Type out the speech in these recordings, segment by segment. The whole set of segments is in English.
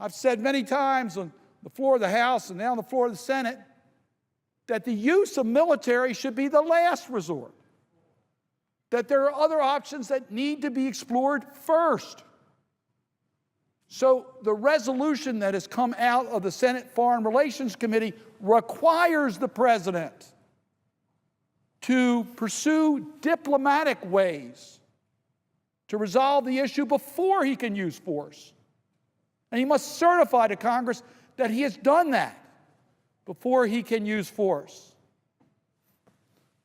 I've said many times on the floor of the House and now on the floor of the Senate that the use of military should be the last resort, that there are other options that need to be explored first. So the resolution that has come out of the Senate Foreign Relations Committee requires the President to pursue diplomatic ways to resolve the issue before he can use force. And he must certify to Congress that he has done that before he can use force.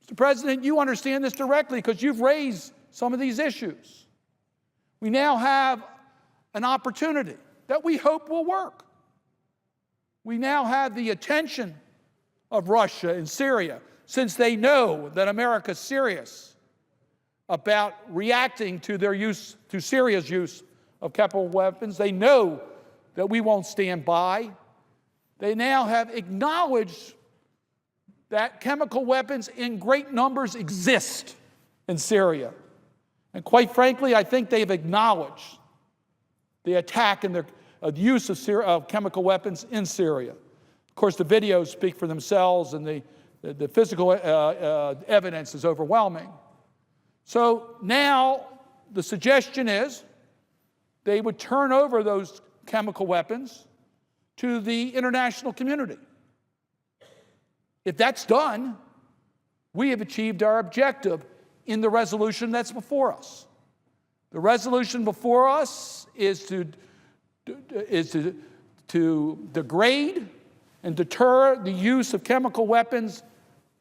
Mr. President, you understand this directly because you've raised some of these issues. We now have an opportunity that we hope will work. We now have the attention of Russia and Syria, since they know that America is serious about reacting to their use, to Syria's use of chemical weapons. They know that we won't stand by. They now have acknowledged that chemical weapons in great numbers exist in Syria. And quite frankly, I think they've acknowledged the attack and the use of chemical weapons in Syria. Of course, the videos speak for themselves, and the physical evidence is overwhelming. So now the suggestion is they would turn over those chemical weapons to the international community. If that's done, we have achieved our objective in the resolution that's before us. The resolution before us is to degrade and deter the use of chemical weapons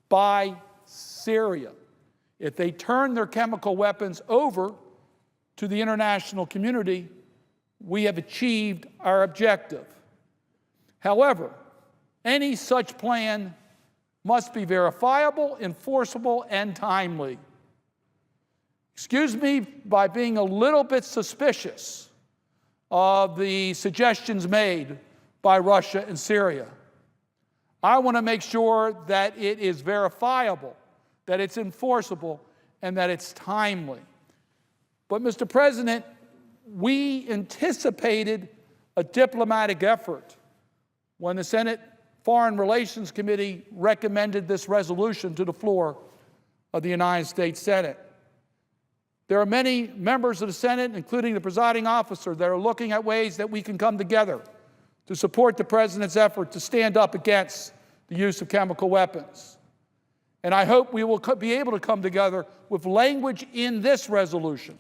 by Syria. If they turn their chemical weapons over to the international community, we have achieved our objective. However, any such plan must be verifiable, enforceable, and timely. Excuse me by being a little bit suspicious of the suggestions made by Russia and Syria. I want to make sure that it is verifiable, that it's enforceable, and that it's timely. But, Mr. President, we anticipated a diplomatic effort when the Senate Foreign Relations Committee recommended this resolution to the floor of the United States Senate. There are many members of the Senate, including the presiding officer, that are looking at ways that we can come together to support the President's effort to stand up against the use of chemical weapons. And I hope we will be able to come together with language in this resolution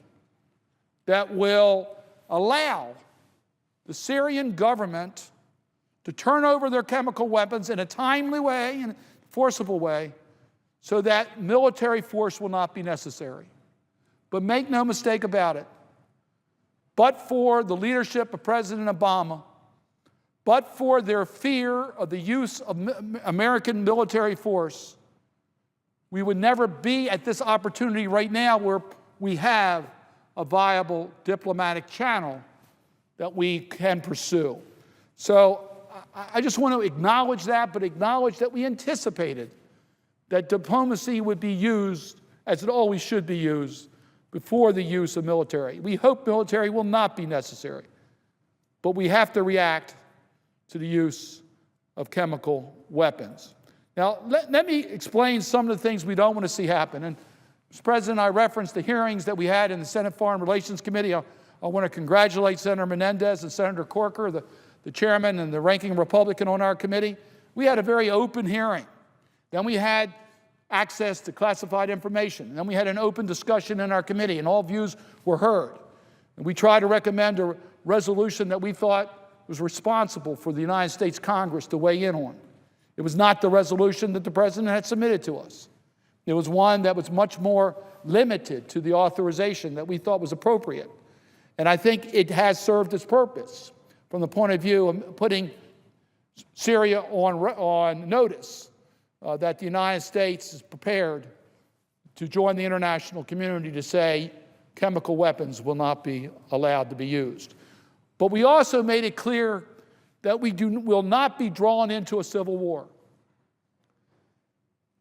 that will allow the Syrian government to turn over their chemical weapons in a timely way and forcible way so that military force will not be necessary. But make no mistake about it, but for the leadership of President Obama, but for their fear of the use of American military force, we would never be at this opportunity right now where we have a viable diplomatic channel that we can pursue. So I just want to acknowledge that, but acknowledge that we anticipated that diplomacy would be used, as it always should be used, before the use of military. We hope military will not be necessary, but we have to react to the use of chemical weapons. Now, let me explain some of the things we don't want to see happen. And, Mr. President, I referenced the hearings that we had in the Senate Foreign Relations Committee. I want to congratulate Senator Menendez and Senator Corker, the chairman and the ranking Republican on our committee. We had a very open hearing. Then we had access to classified information. And then we had an open discussion in our committee, and all views were heard. And we tried to recommend a resolution that we thought was responsible for the United States Congress to weigh in on. It was not the resolution that the President had submitted to us. It was one that was much more limited to the authorization that we thought was appropriate. And I think it has served its purpose from the point of view of putting Syria on notice that the United States is prepared to join the international community to say chemical weapons will not be allowed to be used. But we also made it clear that we will not be drawn into a civil war.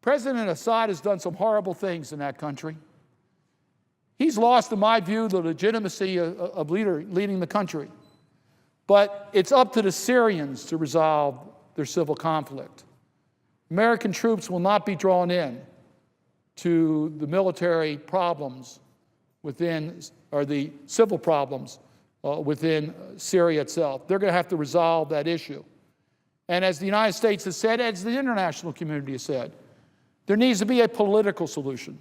President Assad has done some horrible things in that country. He's lost, in my view, the legitimacy of leading the country. But it's up to the Syrians to resolve their civil conflict. American troops will not be drawn in to the military problems within, or the civil problems within Syria itself. They're going to have to resolve that issue. And as the United States has said, as the international community has said, there needs to be a political solution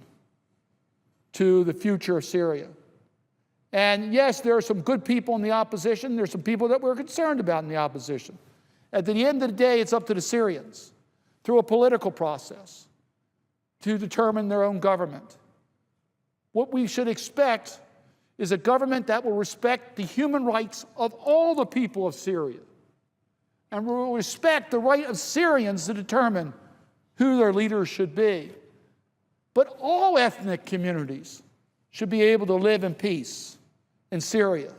to the future of Syria. And yes, there are some good people in the opposition. There's some people that we're concerned about in the opposition. At the end of the day, it's up to the Syrians, through a political process, to determine their own government. What we should expect is a government that will respect the human rights of all the people of Syria and will respect the right of Syrians to determine who their leaders should be. But all ethnic communities should be able to live in peace in Syria.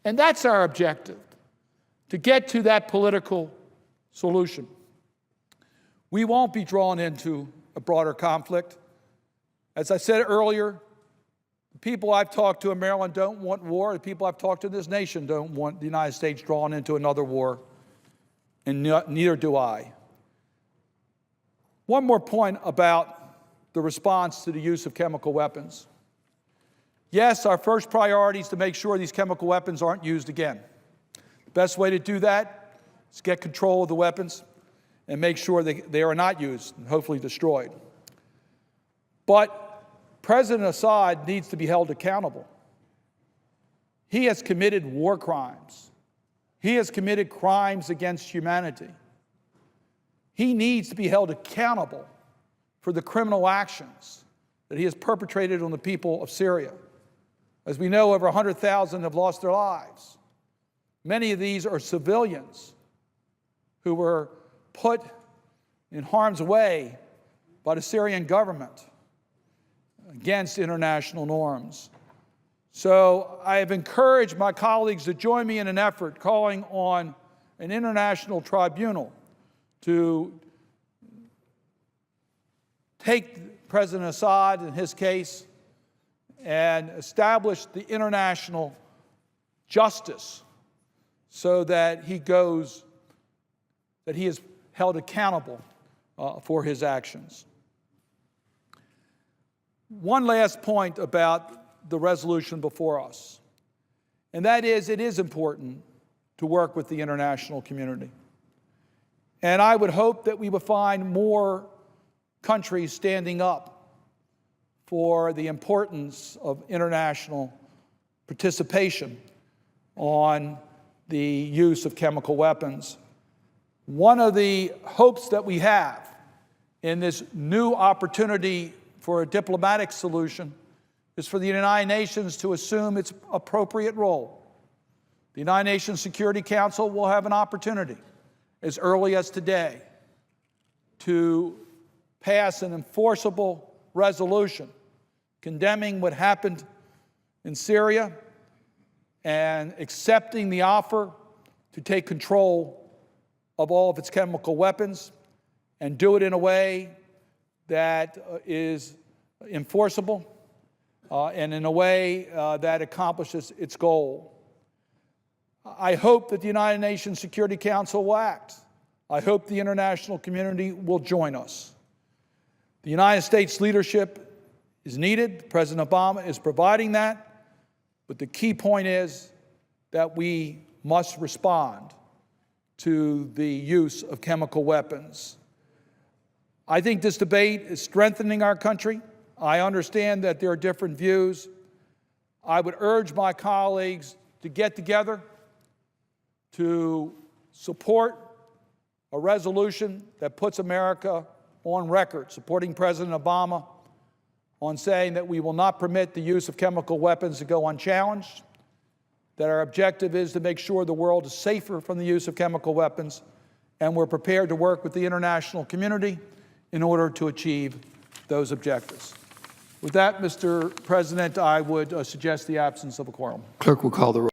And that's our objective, to get to that political solution. We won't be drawn into a broader conflict. As I said earlier, the people I've talked to in Maryland don't want war. The people I've talked to in this nation don't want the United States drawn into another war, and neither do I. One more point about the response to the use of chemical weapons. Yes, our first priority is to make sure these chemical weapons aren't used again. The best way to do that is get control of the weapons and make sure they are not used and hopefully destroyed. But President Assad needs to be held accountable. He has committed war crimes. He has committed crimes against humanity. He needs to be held accountable for the criminal actions that he has perpetrated on the people of Syria. As we know, over 100,000 have lost their lives. Many of these are civilians who were put in harm's way by the Syrian government against international norms. So I have encouraged my colleagues to join me in an effort calling on an international tribunal to take President Assad in his case and establish the international justice so that he is held accountable for his actions. One last point about the resolution before us, and that is it is important to work with the international community. And I would hope that we would find more countries standing up for the importance of international participation on the use of chemical weapons. One of the hopes that we have in this new opportunity for a diplomatic solution is for the United Nations to assume its appropriate role. The United Nations Security Council will have an opportunity as early as today to pass an enforceable resolution condemning what happened in Syria and accepting the offer to take control of all of its chemical weapons and do it in a way that is enforceable and in a way that accomplishes its goal. I hope that the United Nations Security Council will act. I hope the international community will join us. The United States leadership is needed. President Obama is providing that. But the key point is that we must respond to the use of chemical weapons. I think this debate is strengthening our country. I understand that there are different views. I would urge my colleagues to get together to support a resolution that puts America on record, supporting President Obama on saying that we will not permit the use of chemical weapons to go unchallenged, that our objective is to make sure the world is safer from the use of chemical weapons, and we're prepared to work with the international community in order to achieve those objectives. With that, Mr. President, I would suggest the absence of a quorum. Clerk will call the roll.